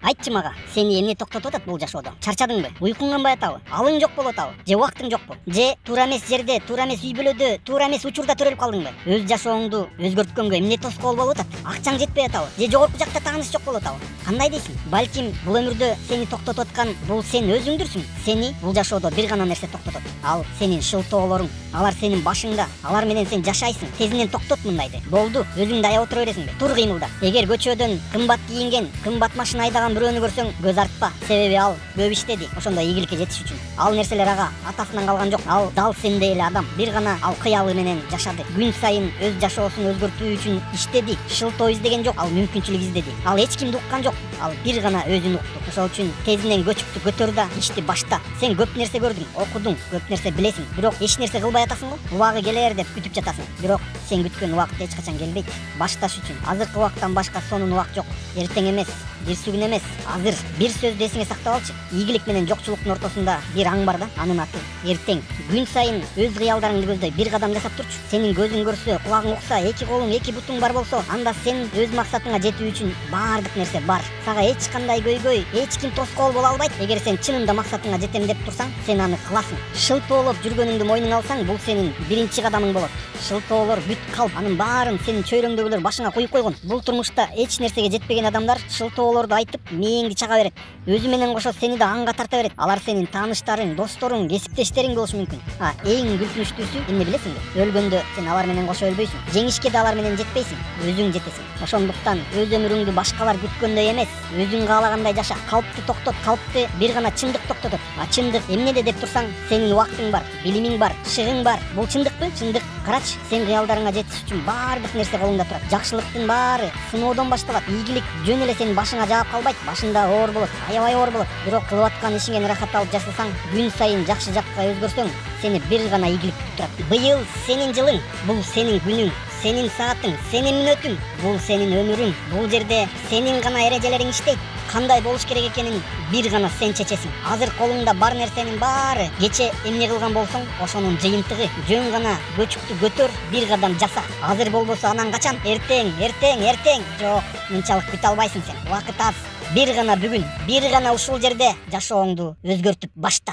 Айтчы мага, сени эмне токтотуп атат бул жашоодо? Чарчадыңбы? Уйкуң канбай атабы? Алың жок болуп атабы? Же убактың жокпу? Же туура эмес жерде, туура эмес үй бүлөдө, туура эмес учурда төрөлүп калдыңбы? Өз жашооңду өзгөрткөнгө эмне тоскоол болуп атат? Акчаң жетпей атабы? Же жогорку жакта тааныш жок болуп атабы? Кандай дейсиң? Балким бул өмүрдө сени токтотуп аткан бул сен өзүңдүрсүң. Сени бул жашоодо бир гана нерсе токтотот. Ал сенин шылтоолоруң. Алар сенин башыңда. Алар менен сен жашайсың. Тезинен токтот мындайды. Болду, өзүңдү аяп отура бересиңби? Тур кыймылда. Эгер көчөдөн кымбат кийинген, кымбат машина айдаган бирөөнү көрсөң, көз артпа. Себеби ал көп иштеди. Ошондой ийгиликке жетиш үчүн. Ал нерселер ага атасынан калган жок. Ал дал сендей эле адам. Бир гана ал кыялы менен жашады. Күн сайын өз жашоосун өзгөртүү үчүн иштеди. Шылтоо издеген жок. Ал мүмкүнчүлүк издеди. Ал эч кимди уккан жок. Ал бир гана өзүн укту. Ошол үчүн тезинен көчүктү көтөр да ишти башта. Сен көп нерсе көрдүң, окудуң, көп нерсе билесиң. Бирок эч нерсе кылбай атасың го. Убагы келер деп күтүп жатасың. Бирок сен күткөн убакыт эч качан келбейт. Башташ үчүн азыркы убакыттан башка сонун убакыт жок. Эртең эмес, бирсүгүн эмес, азыр. Бир сөздү эсиңе сактап алчы. Ийгилик менен жокчулуктун ортосунда бир аң бар да, анын аты эртең. Күн сайын өз кыялдарыңды көздөй бир кадам жасап турчу. Сенин көзүң көрсө, кулагың укса, эки колуң, эки бутуң бар болсо, анда сен өз максатыңа жетүү үчүн баардык нерсе бар. Сага эч кандай көйгөй, эч ким тоскоол боло албайт. Эгер сен чынында максатыңа жетем деп турсаң, сен аны кыласың. Шылтоолоп жүргөнүңдү мойнуңа алсаң, бул сенин биринчи кадамың болот. Шылтоолор бүт калп, анын баарын сенин чөйрөңдөгүлөр башыңа куюп койгон. Бул турмушта эч нерсеге жетпеген адамдар шылтоолорду айтып, мээңди чага берет. Өзү менен кошо сени да аңга тарта берет. Алар сенин тааныштарың, досторуң, кесиптештериң болушу мүмкүн. Эң күлкүнүчтүүсү эмне билесиңби? Өлгөндө сен алар менен кошо өлбөйсүң. Жеңишке да алар менен жетпейсиң. Өзүң жетесиң. Ошондуктан өз өмүрүңдү башкалар күткөндөй эмес, өзүң каалагандай жаша. Калпты токтот, калпты бир гана чындык токтотот. Чындык эмнеде деп турсаң, сенин убактың бар, билимиң бар, шыгың бар. Бул чындыкпы? Чындык. Карачы, сен кыялдарыңа жетиш үчүн баардык нерсе колуңда турат. Жакшылыктын баары сыноодон башталат. Ийгилик жөн эле сенин башыңа жаап калбайт. Башында оор болот, аябай оор болот. Бирок кылып аткан ишиңен ырахат алып жашасаң, күн сайын жакшы жакка өзгөрсөң, сени бир гана ийгилик күтүп турат. Быйыл сенин жылың, бул сенин күнүң, сенин саатың, сенин мүнөтүң, бул сенин өмүрүң. Бул жерде сенин гана эрежелериң иштейт. Кандай болуш керек экенин бир гана сен чечесиң. Азыр колуңда бар нерсенин баары кече эмне кылган болсоң, ошонун жыйынтыгы. Жөн гана көчүктү көтөр, бир кадам жаса. Азыр болбосо анан качан? Эртең, эртең, эртең. Жок, мынчалык күтө албайсың сен. Убакыт аз. Бир гана бүгүн, бир гана ушул жерде жашооңду өзгөртүп башта.